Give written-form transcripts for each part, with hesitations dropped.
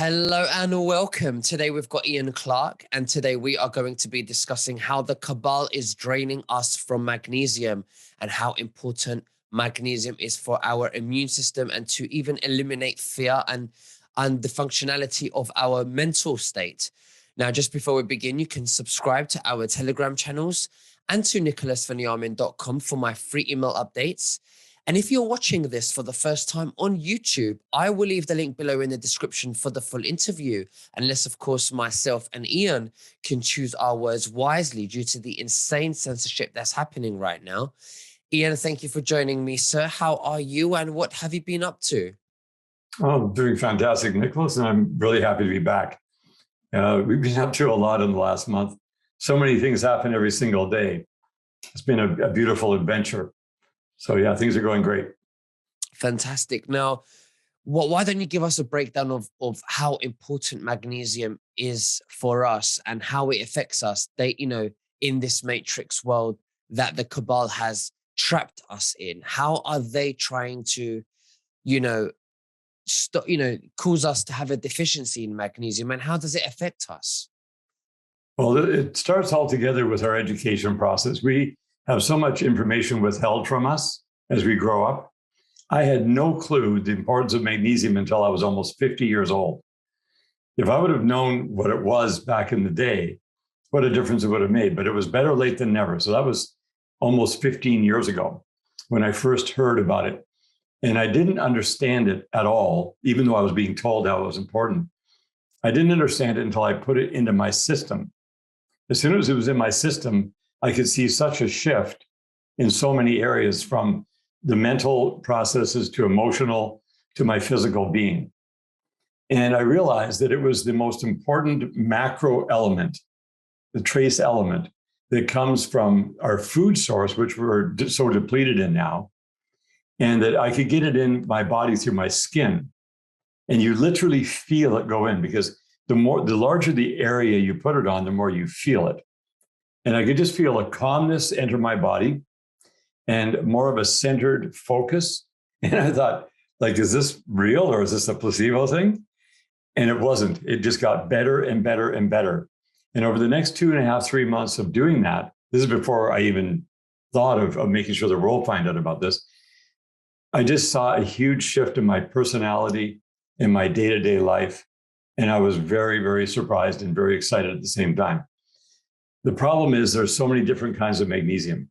Hello and welcome. Today we've got Ian Clark, and today we are going to be discussing how the cabal is draining us from magnesium and how important magnesium is for our immune system and to even eliminate fear and the functionality of our mental state. Now, just before we begin, you can subscribe to our Telegram channels and to nicholasveniamin.com for my free email updates. And if you're watching this for the first time on YouTube, I will leave the link below in the description for the full interview, unless, of course, myself and Ian can choose our words wisely due to the insane censorship that's happening right now. Ian, thank you for joining me, sir. How are you and what have you been up to? Oh, I'm doing fantastic, Nicholas, and I'm really happy to be back. We've been up to a lot in the last month. So many things happen every single day. It's been a beautiful adventure. So yeah, things are going great. Fantastic. Now, why don't you give us a breakdown of how important magnesium is for us and how it affects us, in this matrix world that the cabal has trapped us in? How are they trying to, cause us to have a deficiency in magnesium, and how does it affect us? Well, it starts all together with our education process. We have so much information withheld from us as we grow up. I had no clue the importance of magnesium until I was almost 50 years old. If I would have known what it was back in the day, what a difference it would have made. But it was better late than never. So that was almost 15 years ago when I first heard about it. And I didn't understand it at all, even though I was being told how it was important. I didn't understand it until I put it into my system. As soon as it was in my system, I could see such a shift in so many areas, from the mental processes to emotional to my physical being. And I realized that it was the most important macro element, the trace element that comes from our food source, which we're so depleted in now, and that I could get it in my body through my skin. And you literally feel it go in, because the larger the area you put it on, the more you feel it. And I could just feel a calmness enter my body and more of a centered focus. And I thought, is this real or is this a placebo thing? And it wasn't. It just got better and better and better. And over the next 2.5, 3 months of doing that, this is before I even thought of making sure the world find out about this, I just saw a huge shift in my personality, in my day-to-day life. And I was very, very surprised and very excited at the same time. The problem is there's so many different kinds of magnesium.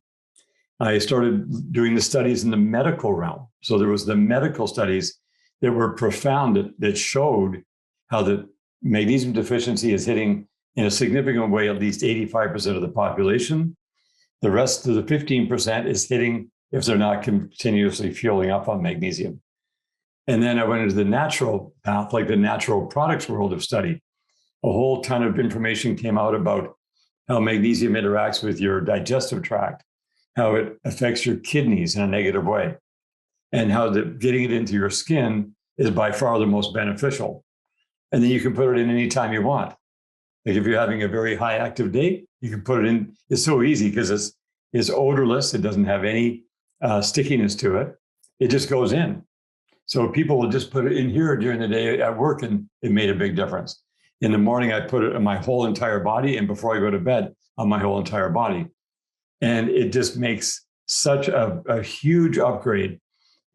I started doing the studies in the medical realm. So there was the medical studies that were profound that showed how the magnesium deficiency is hitting in a significant way at least 85% of the population. The rest of the 15% is hitting if they're not continuously fueling up on magnesium. And then I went into the natural path, like the natural products world of study. A whole ton of information came out about how magnesium interacts with your digestive tract, how it affects your kidneys in a negative way, and how getting it into your skin is by far the most beneficial. And then you can put it in any time you want. Like if you're having a very high active day, you can put it in. It's so easy because it's odorless. It doesn't have any stickiness to it. It just goes in. So people will just put it in here during the day at work, and it made a big difference. In the morning, I put it on my whole entire body, and before I go to bed, on my whole entire body. And it just makes such a huge upgrade.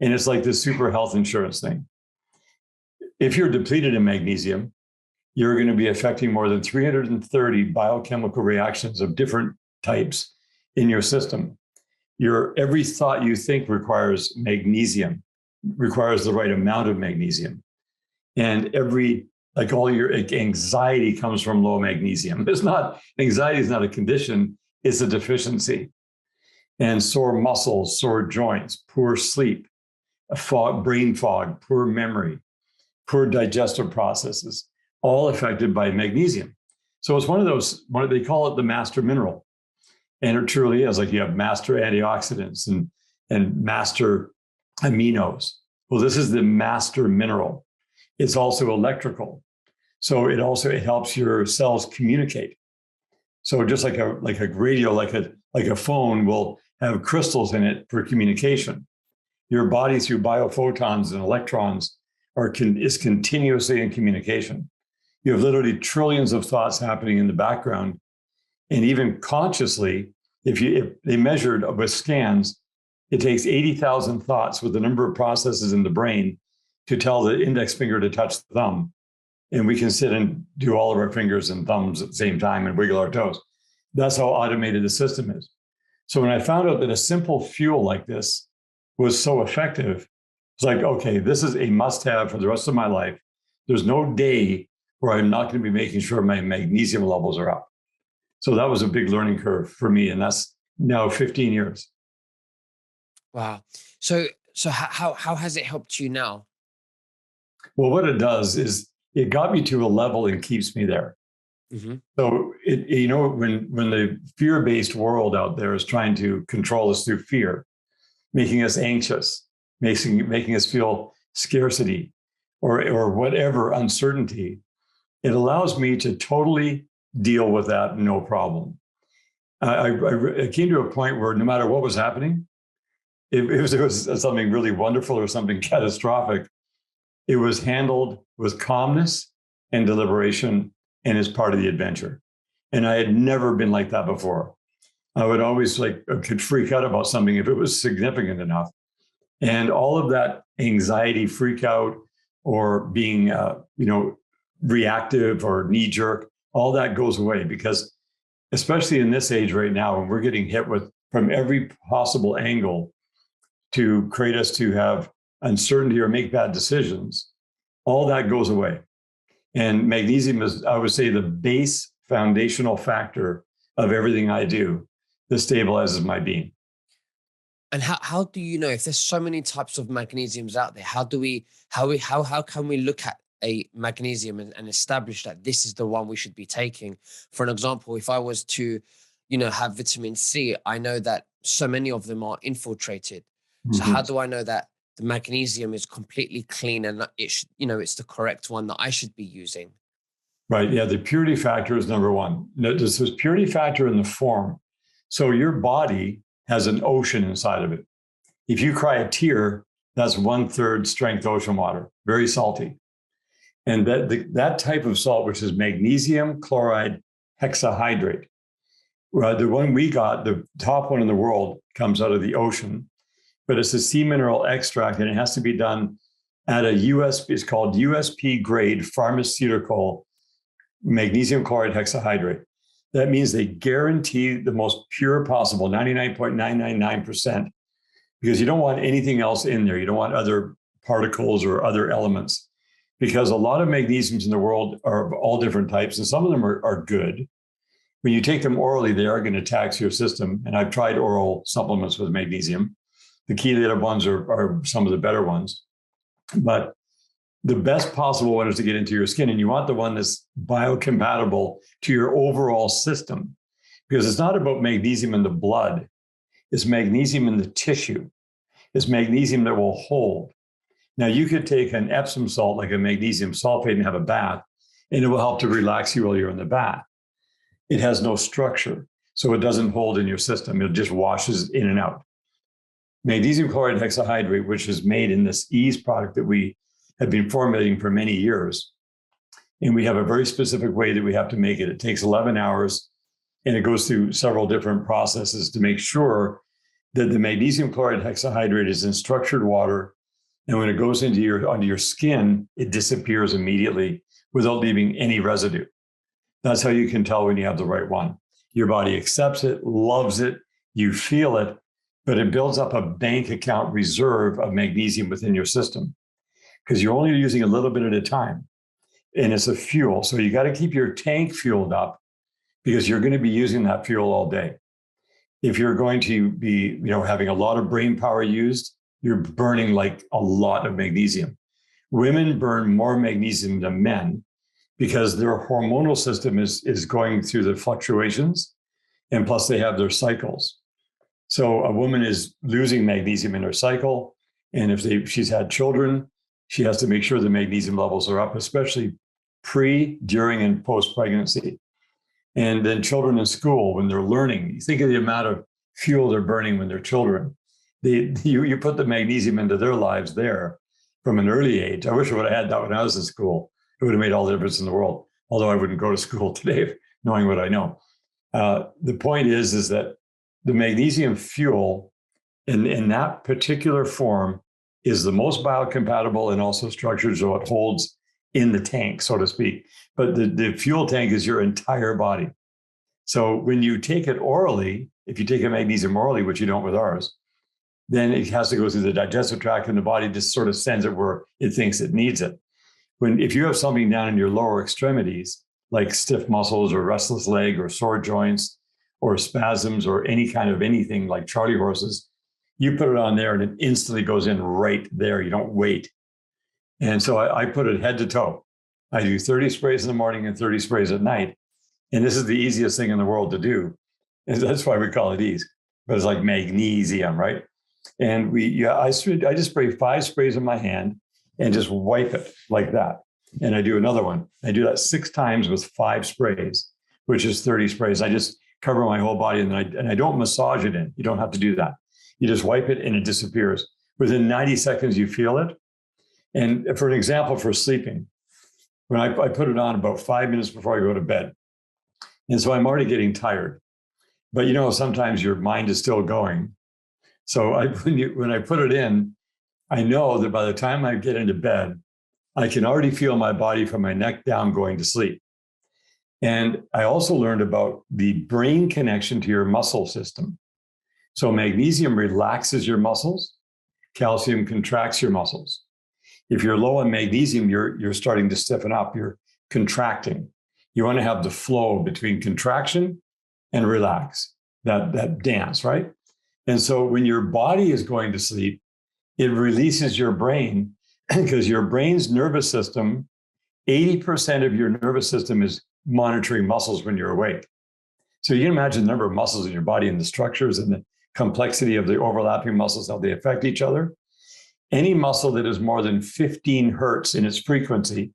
And it's like this super health insurance thing. If you're depleted in magnesium, you're going to be affecting more than 330 biochemical reactions of different types in your system. Every thought you think requires magnesium, requires the right amount of magnesium. And all your anxiety comes from low magnesium. Anxiety is not a condition, it's a deficiency. And sore muscles, sore joints, poor sleep, brain fog, poor memory, poor digestive processes, all affected by magnesium. So it's one of those, they call it the master mineral. And it truly is. Like you have master antioxidants and master aminos. Well, this is the master mineral. It's also electrical. So it helps your cells communicate. So just like a radio, like a phone will have crystals in it for communication. Your body, through biophotons and electrons, is continuously in communication. You have literally trillions of thoughts happening in the background. And even consciously, if they measured with scans, it takes 80,000 thoughts with the number of processes in the brain to tell the index finger to touch the thumb. And we can sit and do all of our fingers and thumbs at the same time and wiggle our toes. That's how automated the system is. So when I found out that a simple fuel like this was so effective, it's like, okay, this is a must-have for the rest of my life. There's no day where I'm not going to be making sure my magnesium levels are up. So that was a big learning curve for me, and that's now 15 years. Wow. So how has it helped you now? Well, what it does is it got me to a level and keeps me there. Mm-hmm. So when the fear-based world out there is trying to control us through fear, making us anxious, making us feel scarcity or whatever uncertainty, it allows me to totally deal with that, no problem. I came to a point where no matter what was happening, if it was something really wonderful or something catastrophic, it was handled with calmness and deliberation and as part of the adventure. And I had never been like that before. I would always could freak out about something if it was significant enough. And all of that anxiety, freak out, or being, reactive or knee jerk, all that goes away, because especially in this age right now, when we're getting hit with from every possible angle to create us to have uncertainty or make bad decisions, all that goes away. And magnesium is, I would say, the base foundational factor of everything I do that stabilizes my being. And how do you know, if there's so many types of magnesiums out there, how can we look at a magnesium and establish that this is the one we should be taking? For an example, if I was to, have vitamin C, I know that so many of them are infiltrated. So how do I know that the magnesium is completely clean and that it's the correct one that I should be using? Right. Yeah. The purity factor is number one. There's this purity factor in the form. So your body has an ocean inside of it. If you cry a tear, that's 1/3 strength ocean water, very salty. And that type of salt, which is magnesium chloride hexahydrate, the one we got, the top one in the world, comes out of the ocean, but it's a sea mineral extract, and it has to be done at it's called USP grade pharmaceutical magnesium chloride hexahydrate. That means they guarantee the most pure possible, 99.999%, because you don't want anything else in there. You don't want other particles or other elements, because a lot of magnesiums in the world are of all different types, and some of them are good. When you take them orally, they are going to tax your system. And I've tried oral supplements with magnesium. The chelated ones are some of the better ones. But the best possible one is to get into your skin. And you want the one that's biocompatible to your overall system, because it's not about magnesium in the blood. It's magnesium in the tissue. It's magnesium that will hold. Now, you could take an Epsom salt, like a magnesium sulfate, and have a bath, and it will help to relax you while you're in the bath. It has no structure, so it doesn't hold in your system. It just washes in and out. Magnesium chloride hexahydrate, which is made in this ease product that we have been formulating for many years, and we have a very specific way that we have to make it. It takes 11 hours, and it goes through several different processes to make sure that the magnesium chloride hexahydrate is in structured water, and when it goes onto your skin, it disappears immediately without leaving any residue. That's how you can tell when you have the right one. Your body accepts it, loves it, you feel it, but it builds up a bank account reserve of magnesium within your system, because you're only using a little bit at a time. And it's a fuel. So you got to keep your tank fueled up, because you're going to be using that fuel all day. If you're going to be, having a lot of brain power used, you're burning like a lot of magnesium. Women burn more magnesium than men, because their hormonal system is going through the fluctuations, and plus they have their cycles. So a woman is losing magnesium in her cycle, and if she's had children, she has to make sure the magnesium levels are up, especially pre, during, and post-pregnancy. And then children in school, when they're learning, you think of the amount of fuel they're burning when they're children. You put the magnesium into their lives there, from an early age. I wish I would have had that when I was in school. It would have made all the difference in the world. Although I wouldn't go to school today knowing what I know. The point is that the magnesium fuel in that particular form is the most biocompatible and also structured so it holds in the tank, so to speak. But the fuel tank is your entire body. So when you take it orally, if you take a magnesium orally, which you don't with ours, then it has to go through the digestive tract and the body just sort of sends it where it thinks it needs it. If you have something down in your lower extremities, like stiff muscles or restless leg or sore joints or spasms or any kind of anything like Charlie horses, you put it on there and it instantly goes in right there. You don't wait. And so I put it head to toe. I do 30 sprays in the morning and 30 sprays at night. And this is the easiest thing in the world to do. And that's why we call it ease. But it's like magnesium, right? And I just spray 5 sprays in my hand and just wipe it like that. And I do another one. I do that 6 times with 5 sprays, which is 30 sprays. I just cover my whole body and I don't massage it in. You don't have to do that. You just wipe it and it disappears. Within 90 seconds, you feel it. And for an example, for sleeping, when I put it on about 5 minutes before I go to bed. And so I'm already getting tired. But sometimes your mind is still going. So when I put it in, I know that by the time I get into bed, I can already feel my body from my neck down going to sleep. And I also learned about the brain connection to your muscle system. So magnesium relaxes your muscles, calcium contracts your muscles. If you're low on magnesium, you're starting to stiffen up, you're contracting. You want to have the flow between contraction and relax, that dance, right? And so when your body is going to sleep, it releases your brain because your brain's nervous system, 80% of your nervous system is monitoring muscles when you're awake. So you can imagine the number of muscles in your body and the structures and the complexity of the overlapping muscles, how they affect each other. Any muscle that is more than 15 hertz in its frequency,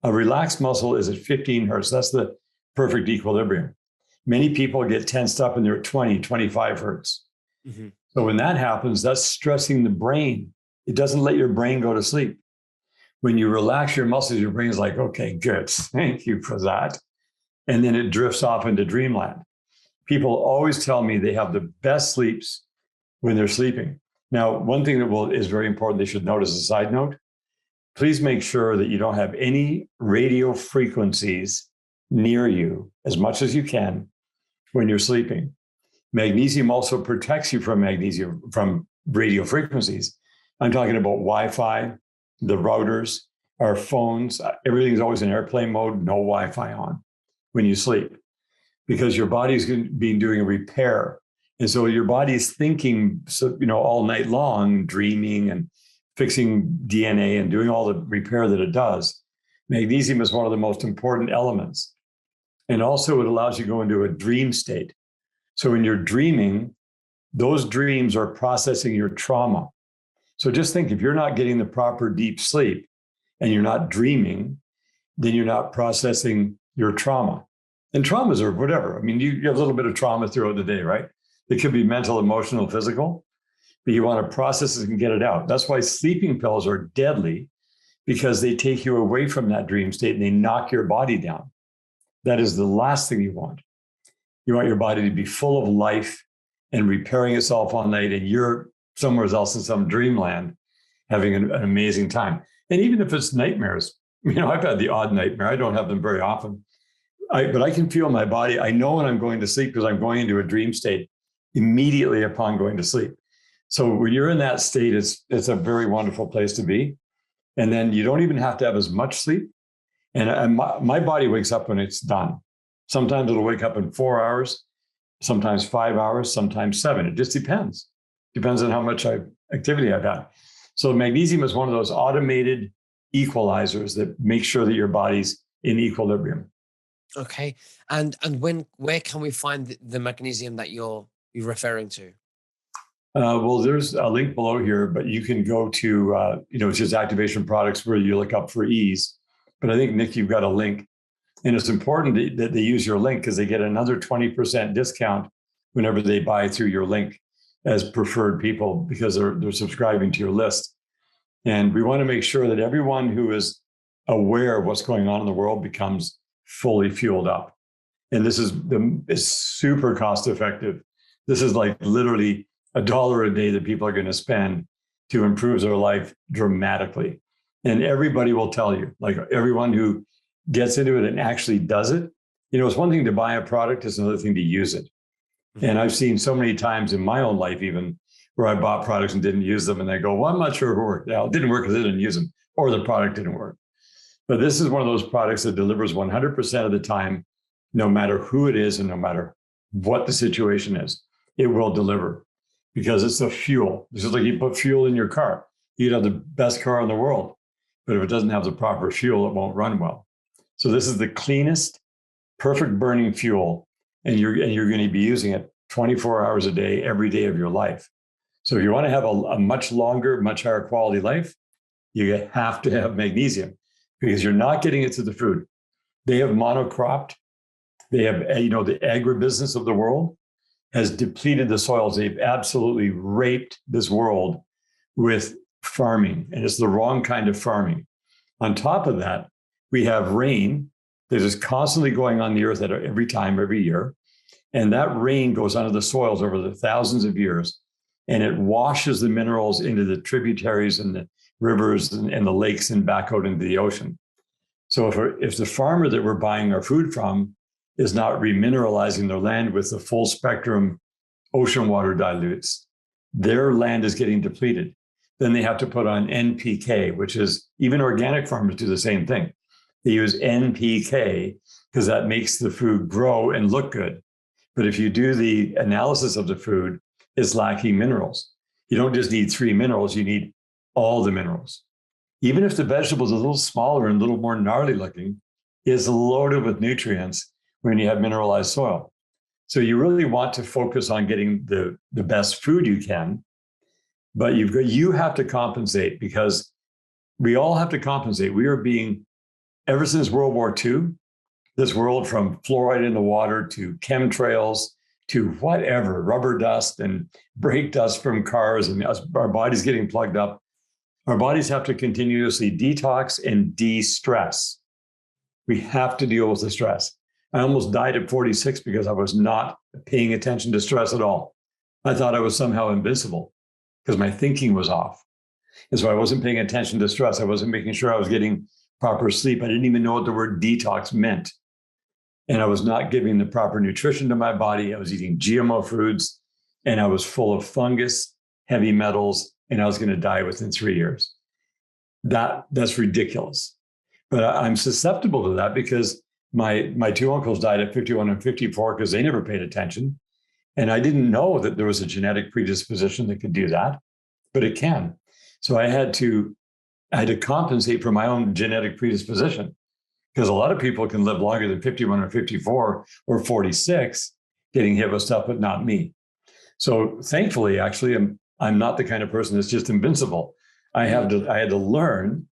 a relaxed muscle is at 15 hertz. That's the perfect equilibrium. Many people get tensed up and they're at 20, 25 hertz. Mm-hmm. So when that happens, that's stressing the brain. It doesn't let your brain go to sleep. When you relax your muscles, your brain's like, okay, good. Thank you for that. And then it drifts off into dreamland. People always tell me they have the best sleeps when they're sleeping. Now, one thing that is very important, they should note as a side note, please make sure that you don't have any radio frequencies near you as much as you can when you're sleeping. Magnesium also protects you from radio frequencies. I'm talking about Wi-Fi, the routers, our phones, everything's always in airplane mode, no Wi-Fi on when you sleep, because your body's been doing a repair. And so your body's thinking, all night long, dreaming and fixing DNA and doing all the repair that it does. Magnesium is one of the most important elements. And also it allows you to go into a dream state. So when you're dreaming, those dreams are processing your trauma. So just think, if you're not getting the proper deep sleep and you're not dreaming, then you're not processing your trauma. And traumas are whatever. I mean, you have a little bit of trauma throughout the day, right? It could be mental, emotional, physical, but you want to process it and get it out. That's why sleeping pills are deadly, because they take you away from that dream state and they knock your body down. That is the last thing you want. You want your body to be full of life and repairing itself all night, and you're somewhere else in some dreamland having an amazing time. And even if it's nightmares, I've had the odd nightmare. I don't have them very often. But I can feel my body. I know when I'm going to sleep because I'm going into a dream state immediately upon going to sleep. So when you're in that state, it's a very wonderful place to be. And then you don't even have to have as much sleep. And my body wakes up when it's done. Sometimes it'll wake up in 4 hours, sometimes 5 hours, sometimes 7. It just depends. Depends on how much activity I've had. So magnesium is one of those automated equalizers that make sure that your body's in equilibrium. Okay. And where can we find the magnesium that you're referring to? Well, there's a link below here, but you can go to, it's just Activation Products where you look up for ease. But I think, Nick, you've got a link. And it's important that they use your link because they get another 20% discount whenever they buy through your link as preferred people, because they're subscribing to your list. And we want to make sure that everyone who is aware of what's going on in the world becomes fully fueled up. And this is super cost effective. This is like literally $1 a day that people are going to spend to improve their life dramatically. And everybody will tell you, like everyone who gets into it and actually does it, it's one thing to buy a product, it's another thing to use it. And I've seen so many times in my own life, even where I bought products and didn't use them, and they go, well, I'm not sure if it worked. Now, it didn't work because I didn't use them, or the product didn't work. But this is one of those products that delivers 100% of the time, no matter who it is and no matter what the situation is, it will deliver because it's the fuel. This is like you put fuel in your car. You can have the best car in the world, but if it doesn't have the proper fuel, it won't run well. So this is the cleanest, perfect burning fuel, and you're going to be using it 24 hours a day, every day of your life. So if you want to have a much longer, much higher quality life, you have to have magnesium because you're not getting it to the food. They have monocropped. They have, the agribusiness of the world has depleted the soils. They've absolutely raped this world with farming, and it's the wrong kind of farming. On top of that, we have rain that is constantly going on the earth at every time, every year. And that rain goes under the soils over the thousands of years, and it washes the minerals into the tributaries and the rivers and the lakes and back out into the ocean. So if the farmer that we're buying our food from is not remineralizing their land with the full spectrum ocean water dilutes, their land is getting depleted. Then they have to put on NPK, which is, even organic farmers do the same thing. They use NPK because that makes the food grow and look good. But if you do the analysis of the food, it's lacking minerals. You don't just need 3 minerals, you need all the minerals. Even if the vegetable is a little smaller and a little more gnarly looking, it's loaded with nutrients when you have mineralized soil. So you really want to focus on getting the best food you can, but you have to compensate because we all have to compensate. We are being, ever since World War II, this world, from fluoride in the water to chemtrails to whatever, rubber dust and brake dust from cars, and our bodies getting plugged up. Our bodies have to continuously detox and de-stress. We have to deal with the stress. I almost died at 46 because I was not paying attention to stress at all. I thought I was somehow invincible because my thinking was off. And so I wasn't paying attention to stress. I wasn't making sure I was getting proper sleep. I didn't even know what the word detox meant. And I was not giving the proper nutrition to my body. I was eating GMO foods, and I was full of fungus, heavy metals, and I was going to die within 3 years. That's ridiculous. But I'm susceptible to that because my 2 uncles died at 51 and 54 because they never paid attention. And I didn't know that there was a genetic predisposition that could do that, but it can. So I had to compensate for my own genetic predisposition, because a lot of people can live longer than 51 or 54 or 46 getting hit with stuff, but not me. So thankfully, actually, I'm not the kind of person that's just invincible. I had to learn.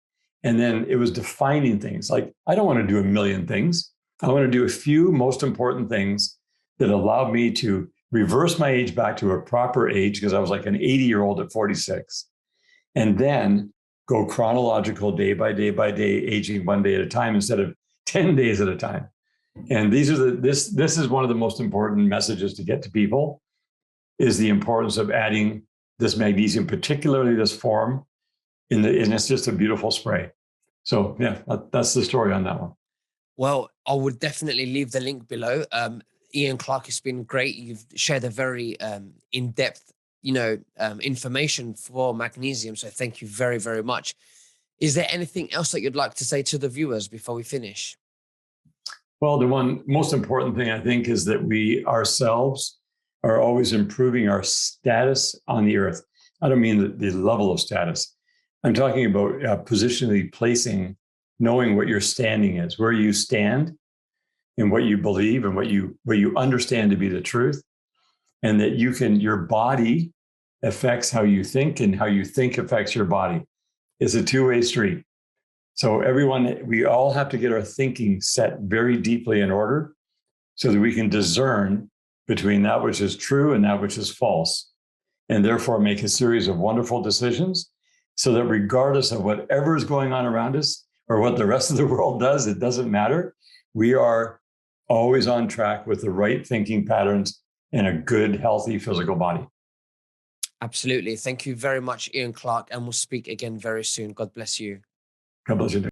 And then it was defining things. Like, I don't want to do a million things. I want to do a few most important things that allowed me to reverse my age back to a proper age, because I was like an 80-year-old at 46. And then go chronological, day by day by day, aging one day at a time instead of 10 days at a time. And this is one of the most important messages to get to people, is the importance of adding this magnesium, particularly this form, and it's just a beautiful spray. So yeah, that's the story on that one. Well, I would definitely leave the link below. Ian Clark, it's been great. You've shared a very in-depth, information for magnesium. So thank you very, very much. Is there anything else that you'd like to say to the viewers before we finish? Well, the one most important thing I think is that we ourselves are always improving our status on the earth. I don't mean the level of status. I'm talking about positionally placing, knowing what your standing is, where you stand and what you believe and what you understand to be the truth. And that your body affects how you think, and how you think affects your body. It's a two-way street. So we all have to get our thinking set very deeply in order so that we can discern between that which is true and that which is false, and therefore make a series of wonderful decisions so that regardless of whatever is going on around us or what the rest of the world does, it doesn't matter. We are always on track with the right thinking patterns and a good, healthy physical body. Absolutely. Thank you very much, Ian Clark, and we'll speak again very soon. God bless you. God bless you.